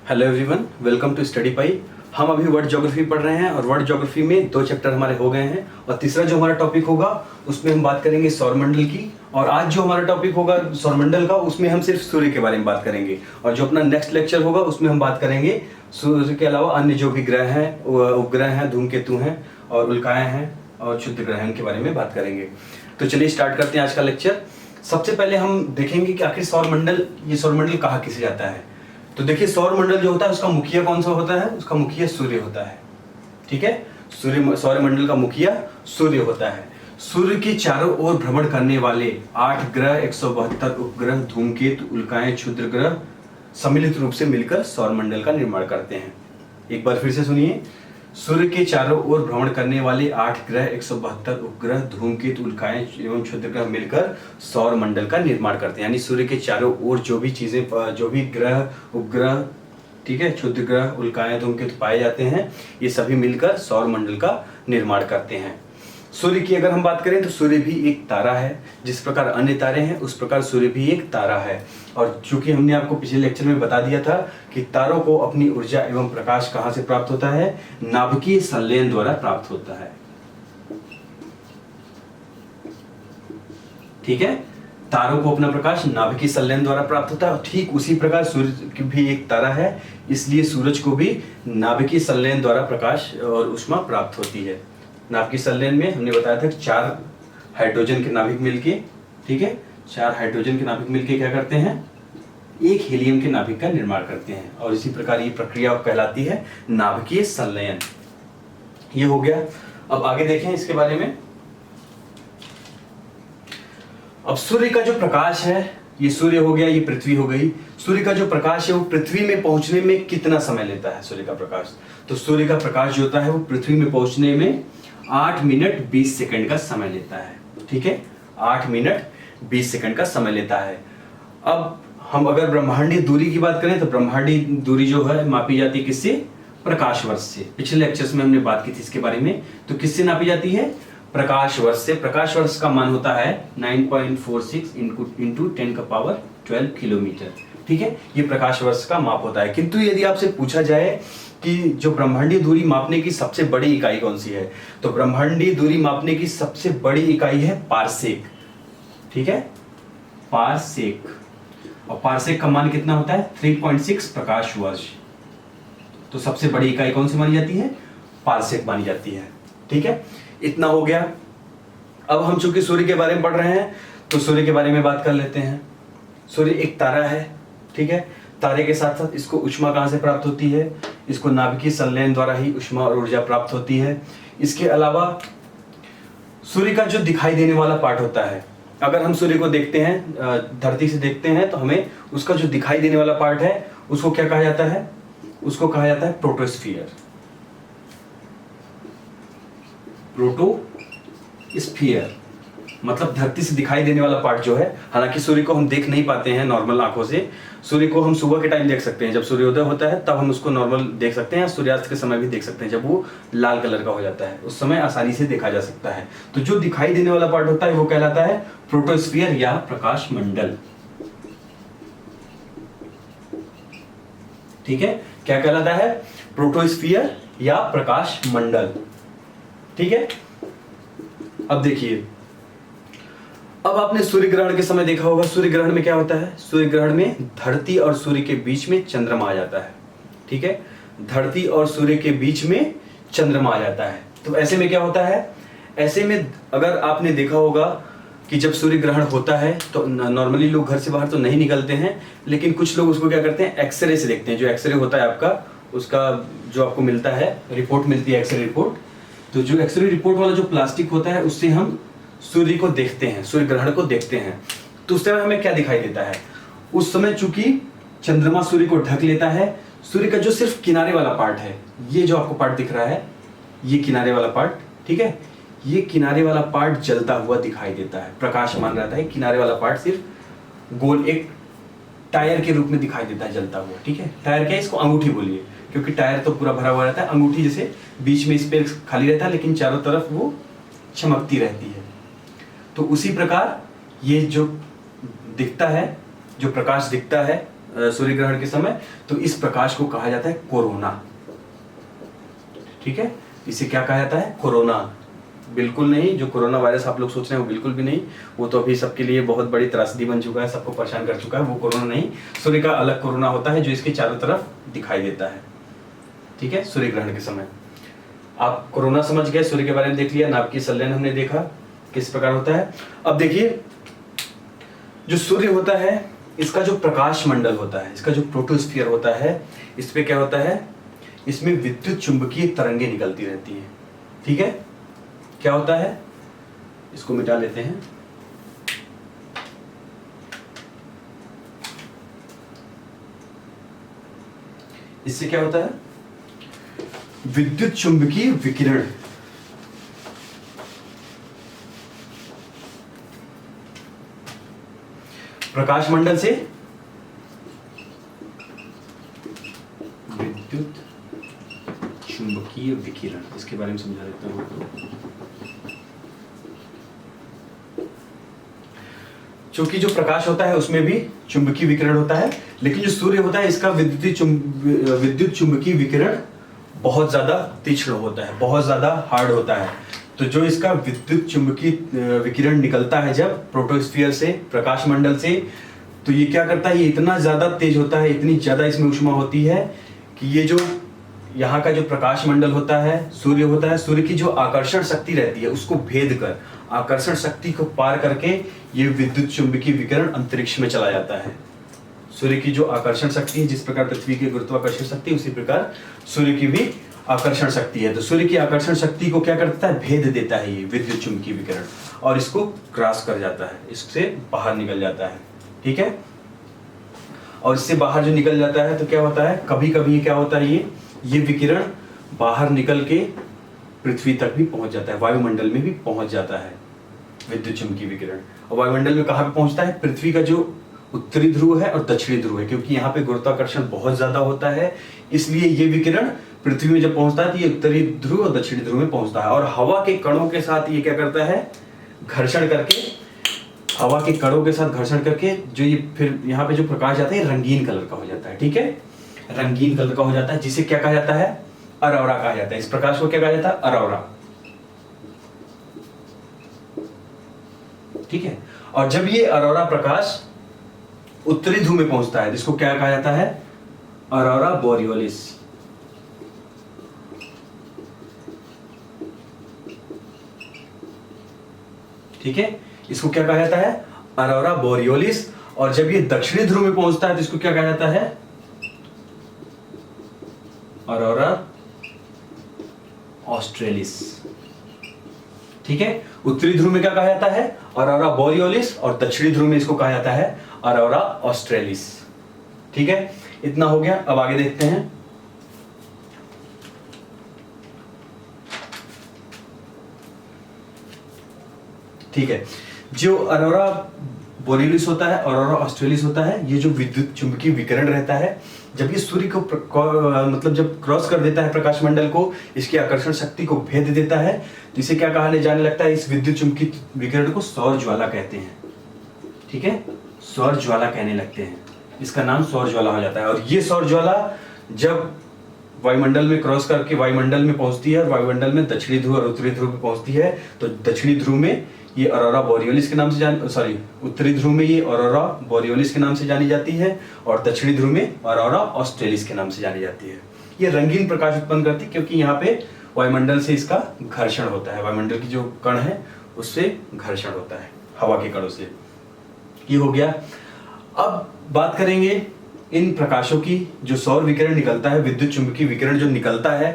Hello everyone, welcome to study pie. हम अभी world geography पढ़ रहे हैं और वर्ल्ड ज्योग्राफी में 2 चैप्टर हमारे हो गए हैं और तीसरा जो हमारा टॉपिक होगा उसमें हम बात करेंगे सौरमंडल की। और आज जो हमारा टॉपिक होगा सौरमंडल का, उसमें हम सिर्फ सूर्य के बारे में बात करेंगे। और जो अपना नेक्स्ट लेक्चर होगा उसमें हम बात करेंगे सूर्य के अलावा अन्य जो भी ग्रह हैं, उपग्रह हैं, धूमकेतु हैं और उल्काएं हैं और क्षुद्र ग्रह हैं, के बारे में बात करेंगे। तो चलिए स्टार्ट करते हैं आज का लेक्चर। सबसे पहले हम देखेंगे कि आखिर सौरमंडल कहा किसे जाता है। तो देखिए, सौरमंडल जो होता है उसका मुखिया कौन सा होता है? उसका मुखिया सूर्य होता है। ठीक है, सौरमंडल का मुखिया सूर्य होता है। सूर्य के चारों ओर भ्रमण करने वाले 8 ग्रह, 172 उपग्रह, धूमकेतु, उल्काएं, क्षुद्र ग्रह सम्मिलित रूप से मिलकर सौरमंडल का निर्माण करते हैं। एक बार फिर से सुनिए, सूर्य के चारों ओर भ्रमण करने वाले 8 ग्रह, 172 उपग्रह, धूमकेतु, उल्काएं एवं क्षुद्र ग्रह मिलकर सौरमंडल का निर्माण करते हैं। यानी सूर्य के चारों ओर जो भी चीजें, जो भी ग्रह, उपग्रह, ठीक है, क्षुद्र ग्रह, उल्काएं, धूमकेतु पाए जाते हैं, ये सभी मिलकर सौरमंडल का निर्माण करते हैं। सूर्य की अगर हम बात करें तो सूर्य भी एक तारा है। जिस प्रकार अन्य तारे हैं उस प्रकार सूर्य भी एक तारा है। और चूंकि हमने आपको पिछले लेक्चर में बता दिया था कि तारों को अपनी ऊर्जा एवं प्रकाश कहां से प्राप्त होता है? नाभिकीय संलयन द्वारा प्राप्त होता है। ठीक है, तारों को अपना प्रकाश नाभिकीय संलयन द्वारा प्राप्त होता है। ठीक उसी प्रकार सूर्य भी एक तारा है, इसलिए सूरज को भी नाभिकीय संलयन द्वारा प्रकाश और ऊष्मा प्राप्त होती है। नाभिकीय संलयन में हमने बताया था कि 4 हाइड्रोजन के नाभिक मिलके, ठीक है, 4 हाइड्रोजन के नाभिक मिलके क्या करते हैं? एक हीलियम के नाभिक का निर्माण करते हैं। और इसी प्रकार ये प्रक्रिया कहलाती है नाभिकीय संलयन। ये हो गया। अब आगे देखें इसके बारे में। अब सूर्य का जो प्रकाश है, ये सूर्य हो गया, ये पृथ्वी हो गई। सूर्य का जो प्रकाश है वो पृथ्वी में पहुंचने में कितना समय लेता है? सूर्य का प्रकाश, तो सूर्य का प्रकाश जो होता है वो पृथ्वी में पहुंचने में 8 मिनट 20 सेकंड का समय लेता है। ठीक है, 8 मिनट 20 सेकंड का समय लेता है। अब हम अगर ब्रह्मांडीय दूरी की बात करें तो ब्रह्मांडीय दूरी जो है मापी जाती है किससे? प्रकाश वर्ष से। पिछले लेक्चर्स में हमने बात की थी इसके बारे में। तो किससे नापी जाती है? प्रकाश वर्ष से। प्रकाश वर्ष का मान होता है 9.46 इंटू 10⁻12 किलोमीटर। ठीक है, ये प्रकाश वर्ष का माप होता है। किंतु यदि आपसे पूछा जाए कि जो ब्रह्मांडीय दूरी मापने की सबसे बड़ी इकाई कौन सी है, तो ब्रह्मांडीय दूरी मापने की सबसे बड़ी इकाई है पारसेक। ठीक है, पारसेक। और पारसेक का मान कितना होता है? 3.6 प्रकाश वर्ष। तो सबसे बड़ी इकाई कौन सी मानी जाती है? पारसेक मानी जाती है। ठीक है, इतना हो गया। अब हम चूंकि सूर्य के बारे में पढ़ रहे हैं तो सूर्य के बारे में बात कर लेते हैं। सूर्य एक तारा है। ठीक है, तारे के साथ साथ इसको ऊष्मा कहां से प्राप्त होती है? इसको नाभिकीय संलयन द्वारा ही ऊष्मा और ऊर्जा प्राप्त होती है। इसके अलावा सूर्य का जो दिखाई देने वाला पार्ट होता है, अगर हम सूर्य को देखते हैं, धरती से देखते हैं, तो हमें उसका जो दिखाई देने वाला पार्ट है उसको क्या कहा जाता है? उसको कहा जाता है प्रोटोस्फियर। प्रोटोस्फियर मतलब धरती से दिखाई देने वाला पार्ट जो है। हालांकि सूर्य को हम देख नहीं पाते हैं नॉर्मल आंखों से। सूर्य को हम सुबह के टाइम देख सकते हैं, जब सूर्योदय होता है तब हम उसको नॉर्मल देख सकते हैं। सूर्यास्त के समय भी देख सकते हैं, जब वो लाल कलर का हो जाता है उस समय आसानी से देखा जा सकता है। तो जो दिखाई देने वाला पार्ट होता है वो कहलाता है प्रोटोस्फियर या प्रकाश मंडल। ठीक है, क्या कहलाता है? प्रोटोस्फियर या प्रकाश मंडल। ठीक है, अब देखिए, अब आपने सूर्य ग्रहण के समय देखा होगा। सूर्य ग्रहण में क्या होता है? सूर्य ग्रहण में धरती और सूर्य के बीच में चंद्रमा आ जाता है। ठीक है, धरती और सूर्य के बीच में चंद्रमा आ जाता है। तो ऐसे में क्या होता है? ऐसे में अगर आपने देखा होगा कि जब सूर्य ग्रहण होता है तो नॉर्मली लोग घर से बाहर तो नहीं निकलते हैं, लेकिन कुछ लोग उसको क्या करते हैं? एक्सरे से देखते हैं। जो एक्सरे होता है आपका, उसका जो आपको मिलता है, रिपोर्ट मिलती है, एक्सरे रिपोर्ट। तो जो एक्सरे रिपोर्ट वाला जो प्लास्टिक होता है उससे हम सूर्य को देखते हैं, सूर्य ग्रहण को देखते हैं। तो उस समय हमें क्या दिखाई देता है? उस समय चूंकि चंद्रमा सूर्य को ढक लेता है, सूर्य का जो सिर्फ किनारे वाला पार्ट है, ये जो आपको पार्ट दिख रहा है, ये किनारे वाला पार्ट, ठीक है, ये किनारे वाला पार्ट जलता हुआ दिखाई देता है, प्रकाशमान रहता है। किनारे वाला पार्ट सिर्फ गोल एक टायर के रूप में दिखाई देता है जलता हुआ। ठीक है, टायर क्या है? इसको अंगूठी बोलिए, क्योंकि टायर तो पूरा भरा हुआ रहता है। अंगूठी जैसे बीच में स्पेस खाली रहता है लेकिन चारों तरफ वो चमकती रहती है। तो उसी प्रकार ये जो दिखता है, जो प्रकाश दिखता है, सूर्य ग्रहण के समय, तो इस प्रकाश को कहा जाता है कोरोना। ठीक है, इसे क्या कहा जाता है? कोरोना। बिल्कुल नहीं, जो कोरोना वायरस आप लोग सोच रहे हैं वो बिल्कुल भी नहीं, वो तो अभी सबके लिए बहुत बड़ी त्रासदी बन चुका है, सबको परेशान कर चुका है, वो कोरोना नहीं। सूर्य का अलग कोरोना होता है जो इसके चारों तरफ दिखाई देता है। ठीक है, सूर्य ग्रहण के समय आप कोरोना समझ गए, सूर्य के बारे में देख लिया, नाभिकीय संलयन हमने देखा किस प्रकार होता है। अब देखिए, जो सूर्य होता है इसका जो प्रकाश मंडल होता है, इसका जो प्रोटोस्फीयर होता है, इस पे क्या होता है? इसमें विद्युत चुंबकीय तरंगे निकलती रहती हैं। ठीक है, क्या होता है? इसको मिटा लेते हैं। इससे क्या होता है? विद्युत चुंबकीय विकिरण। प्रकाश मंडल से विद्युत चुंबकीय विकिरण, इसके बारे में समझा देता हूं। क्योंकि जो प्रकाश होता है उसमें भी चुंबकीय विकिरण होता है, लेकिन जो सूर्य होता है इसका विद्युत चुंबकीय विकिरण बहुत ज्यादा तीक्ष्ण होता है, बहुत ज्यादा हार्ड होता है। तो जो इसका विद्युत चुंबकीय विकिरण निकलता है जब प्रोटोस्फीयर से, प्रकाश मंडल से, तो ये क्या करता है? ये इतना ज्यादा तेज होता है, इतनी ज्यादा इसमें ऊष्मा होती है कि ये जो यहाँ का जो प्रकाश मंडल होता है, सूर्य होता है, सूर्य की जो आकर्षण शक्ति रहती है उसको भेद कर, आकर्षण शक्ति को पार करके ये विद्युत चुंबकीय विकिरण अंतरिक्ष में चला जाता है। सूर्य की जो आकर्षण शक्ति है, जिस प्रकार पृथ्वी की गुरुत्वाकर्षण शक्ति, उसी प्रकार सूर्य की भी आकर्षण शक्ति है। तो सूर्य की आकर्षण शक्ति को क्या करता है? भेद देता है ये विद्युत चुंबकीय विकिरण, और इसको क्रॉस कर जाता है, इससे बाहर निकल जाता है। ठीक है, और इससे बाहर जो निकल जाता है तो क्या होता है? कभी कभी क्या होता है? ये विकिरण बाहर निकल के पृथ्वी तक भी पहुंच जाता है, वायुमंडल में भी पहुंच जाता है विद्युत चुंबकीय विकिरण। और वायुमंडल में कहाँ पे पहुंचता है? पृथ्वी का जो उत्तरी ध्रुव है और दक्षिणी ध्रुव है, क्योंकि यहाँ पे गुरुत्वाकर्षण बहुत ज्यादा होता है, इसलिए ये विकिरण पृथ्वी में जब पहुंचता है तो ये उत्तरी ध्रुव और दक्षिणी ध्रुव में पहुंचता है, और हवा के कणों के साथ ये क्या करता है? घर्षण करके, हवा के कणों के साथ घर्षण करके जो ये फिर यहाँ पे जो प्रकाश जाता है रंगीन कलर का हो जाता है। ठीक है, रंगीन कलर का हो जाता है, जिसे क्या कहा जाता है? अरोरा कहा जाता है। इस प्रकाश को क्या कहा जाता है? अरोरा। ठीक है, और जब ये अरोरा प्रकाश उत्तरी ध्रुव में पहुंचता है, जिसको क्या कहा जाता है? अरोरा बोरियोलिस। ठीक है, इसको क्या कहा जाता है? अरोरा बोरियोलिस। और जब ये दक्षिणी ध्रुव में पहुंचता है तो इसको क्या कहा जाता है? अरोरा ऑस्ट्रेलिस। ठीक है, उत्तरी ध्रुव में क्या कहा जाता है? अरोरा बोरियोलिस, और दक्षिणी ध्रुव में इसको कहा जाता है अरोरा ऑस्ट्रेलिस। ठीक है, इतना हो गया। अब आगे देखते हैं। ठीक है, जो अरोरा बोरियोलिस होता है, अरोरा ऑस्ट्रेलिस होता है, ये जो विद्युत चुंबकीय विकिरण रहता है, जब ये सूर्य को मतलब जब क्रॉस कर देता है प्रकाश मंडल को, इसकी आकर्षण शक्ति को भेद देता है, तो इसे क्या कहा जाने लगता है? इस विद्युत चुंबकीय विकिरण को सौर ज्वाला कहते हैं। ठीक है, सौर ज्वाला कहने लगते हैं, इसका नाम सौर ज्वाला हो जाता है। और ये सौर ज्वाला जब वायुमंडल में क्रॉस करके वायुमंडल में पहुंचती है, और वायुमंडल में दक्षिणी ध्रुव और उत्तरी ध्रुव में पहुंचती है, तो दक्षिणी ध्रुव में ये अरोरा बोरियोलिस के नाम से उत्तरी ध्रुव में ये अरोरा बोरियोलिस के नाम से जानी जाती है, और दक्षिणी ध्रुव में अरोरा ऑस्ट्रेलिस के नाम से जानी जाती है। ये रंगीन प्रकाश उत्पन्न करती है, क्योंकि यहाँ पे वायुमंडल से इसका घर्षण होता है, वायुमंडल की जो कण है उससे घर्षण होता है हवा के कणों से। ये हो गया। अब बात करेंगे इन प्रकाशों की। जो सौर विकिरण निकलता है, विद्युत चुंबकीय विकिरण जो निकलता है,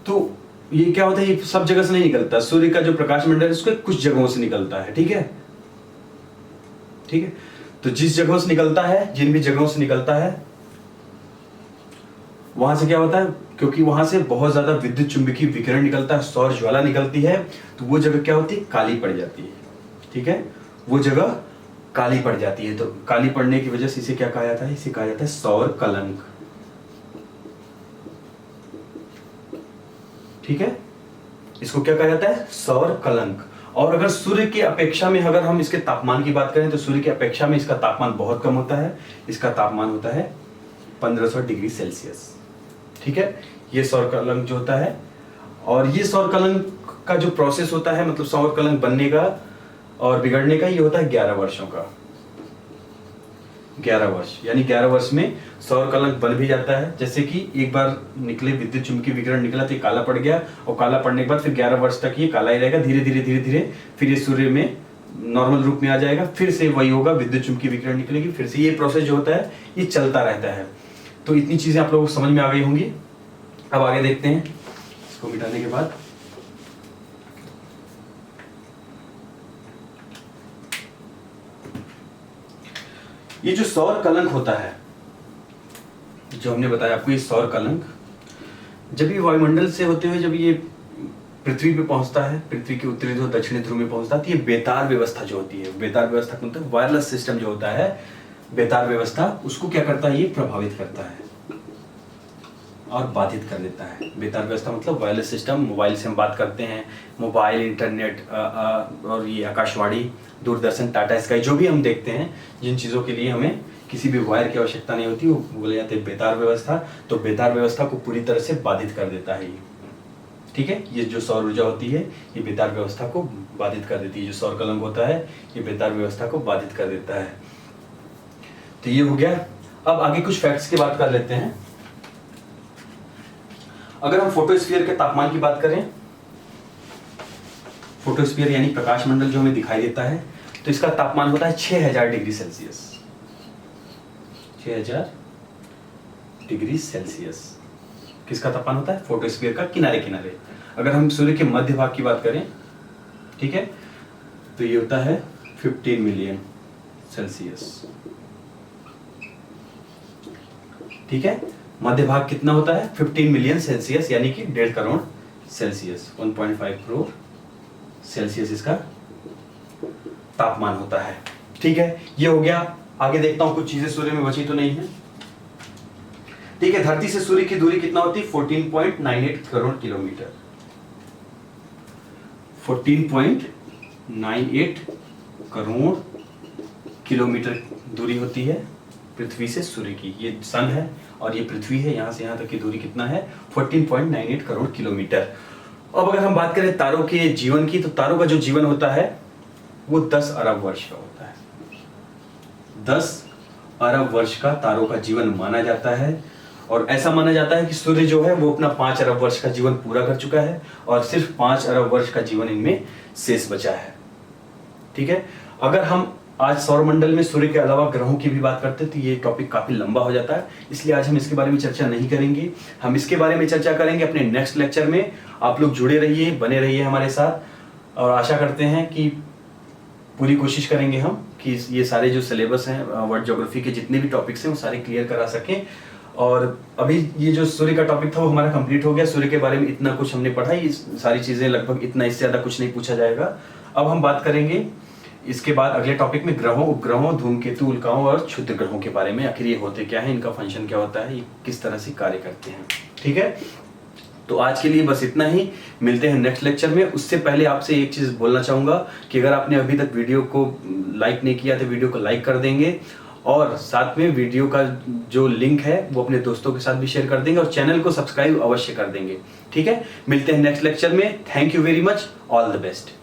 तो ये क्या होता है? ये सब जगह से नहीं निकलता। सूर्य का जो प्रकाश मंडल है उसके कुछ जगहों से निकलता है। ठीक है, ठीक है, तो जिस जगहों से निकलता है, जिन भी जगहों से निकलता है, वहां से क्या होता है? क्योंकि वहां से बहुत ज्यादा विद्युत चुंबकीय विकिरण निकलता है, सौर ज्वाला निकलती है, तो वो जगह क्या होती है? काली पड़ जाती है। ठीक है, वो जगह काली पड़ जाती है। तो काली पड़ने की वजह से इसे क्या कहा जाता है? इसे कहा जाता है सौर कलंक। ठीक है, इसको क्या कहा जाता है? सौर कलंक। और अगर सूर्य की अपेक्षा में अगर हम इसके तापमान की बात करें तो सूर्य की अपेक्षा में इसका तापमान बहुत कम होता है। इसका तापमान होता है 1500 डिग्री सेल्सियस। ठीक है, ये सौर कलंक जो होता है, और ये सौर कलंक का जो प्रोसेस होता है, मतलब सौर कलंक बनने का और बिगड़ने का, ये होता है 11 वर्षों का। 11 वर्ष, यानी 11 वर्ष में सौर कलंक बन भी जाता है। जैसे कि एक बार निकले विद्युत चुंबकीय विकिरण निकला तो ये काला पड़ गया, और काला पड़ने के बाद फिर 11 वर्ष तक ये काला ही रहेगा। धीरे धीरे धीरे धीरे फिर ये सूर्य में नॉर्मल रूप में आ जाएगा, फिर से वही होगा, विद्युत चुंबकीय विकिरण निकलेगी, फिर से ये प्रोसेस जो होता है ये चलता रहता है। तो इतनी चीजें आप लोगों को समझ में आ गई होंगी। अब आगे देखते हैं इसको मिटाने के बाद। ये जो सौर कलंक होता है, जो हमने बताया आपको, ये सौर कलंक जब ये वायुमंडल से होते हुए जब ये पृथ्वी पे पहुंचता है, पृथ्वी के उत्तरी ध्रुव दक्षिणी ध्रुव में पहुंचता है, तो ये बेतार व्यवस्था जो होती है, बेतार व्यवस्था मतलब वायरलेस सिस्टम जो होता है, बेतार व्यवस्था, उसको क्या करता है, ये प्रभावित करता है और बाधित कर देता है। बेतार व्यवस्था मतलब वायरलेस सिस्टम, मोबाइल से हम बात करते हैं, मोबाइल, इंटरनेट और ये आकाशवाणी, दूरदर्शन, टाटा स्काई, जो भी हम देखते हैं, जिन चीज़ों के लिए हमें किसी भी वायर की आवश्यकता नहीं होती, वो बोले जाते हैं बेतार व्यवस्था। तो बेतार व्यवस्था को पूरी तरह से बाधित कर देता है ये। ठीक है, ये जो सौर ऊर्जा होती है ये बेतार व्यवस्था को बाधित कर देती है। जो सौर कलंक होता है ये बेतार व्यवस्था को बाधित कर देता है। तो ये हो गया। अब आगे कुछ फैक्ट्स की बात कर लेते हैं। अगर हम फोटोस्फीयर के तापमान की बात करें, फोटोस्फीयर यानी प्रकाश मंडल जो हमें दिखाई देता है, तो इसका तापमान होता है 6000 डिग्री सेल्सियस। 6000 डिग्री सेल्सियस किसका तापमान होता है, फोटोस्फीयर का, किनारे किनारे। अगर हम सूर्य के मध्य भाग की बात करें, ठीक है, तो ये होता है 15 मिलियन सेल्सियस। ठीक है, मध्य भाग कितना होता है, 15 मिलियन सेल्सियस, यानी कि 1.5 करोड़ सेल्सियस, 1.5 करोड़ सेल्सियस इसका तापमान होता है। ठीक है, ये हो गया। आगे देखता हूं कुछ चीजें सूर्य में बची तो नहीं है। ठीक है, धरती से सूर्य की दूरी कितना होती है, 14.98 करोड़ किलोमीटर। 14.98 करोड़ किलोमीटर दूरी होती है पृथ्वी से सूर्य की। ये सन है और ये पृथ्वी है, यहां से यहां तक की दूरी कितना है, 14.98 करोड़ किलोमीटर। अब अगर हम बात करें तारों के जीवन की, तो तारों का जो जीवन होता है वो 10 अरब वर्ष का होता है। 10 अरब वर्ष का तारों का जीवन माना जाता है, और ऐसा माना जाता है कि सूर्य जो है वो अपना 5 अरब वर्ष का जीवन पूरा कर चुका है, और सिर्फ 5 अरब वर्ष का जीवन इनमें शेष बचा है। ठीक है, अगर हम आज सौरमंडल में सूर्य के अलावा ग्रहों की भी बात करते हैं तो ये टॉपिक काफी लंबा हो जाता है, इसलिए आज हम इसके बारे में चर्चा नहीं करेंगे। हम इसके बारे में चर्चा करेंगे अपने नेक्स्ट लेक्चर में। आप लोग जुड़े रहिए, बने रहिए हमारे साथ, और आशा करते हैं कि पूरी कोशिश करेंगे हम कि ये सारे जो सिलेबस हैं, वर्ल्ड ज्योग्राफी के जितने भी टॉपिक्स हैं वो सारे क्लियर करा सकें। और अभी ये जो सूर्य का टॉपिक था वो हमारा कंप्लीट हो गया। सूर्य के बारे में इतना कुछ हमने पढ़ा, ये सारी चीजें लगभग इतना, इससे ज्यादा कुछ नहीं पूछा जाएगा। अब हम बात करेंगे इसके बाद अगले टॉपिक में ग्रहों, उपग्रहों, धूमकेतु, उल्काओं और क्षुद्र ग्रहों के बारे में। आखिर ये होते क्या है, इनका फंक्शन क्या होता है, ये किस तरह से कार्य करते हैं। ठीक है, तो आज के लिए बस इतना ही। मिलते हैं नेक्स्ट लेक्चर में। उससे पहले आपसे एक चीज बोलना चाहूंगा कि अगर आपने अभी तक वीडियो को लाइक नहीं किया तो वीडियो को लाइक कर देंगे, और साथ में वीडियो का जो लिंक है वो अपने दोस्तों के साथ भी शेयर कर देंगे, और चैनल को सब्सक्राइब अवश्य कर देंगे। ठीक है, मिलते हैं नेक्स्ट लेक्चर में। Thank you very much, all the best.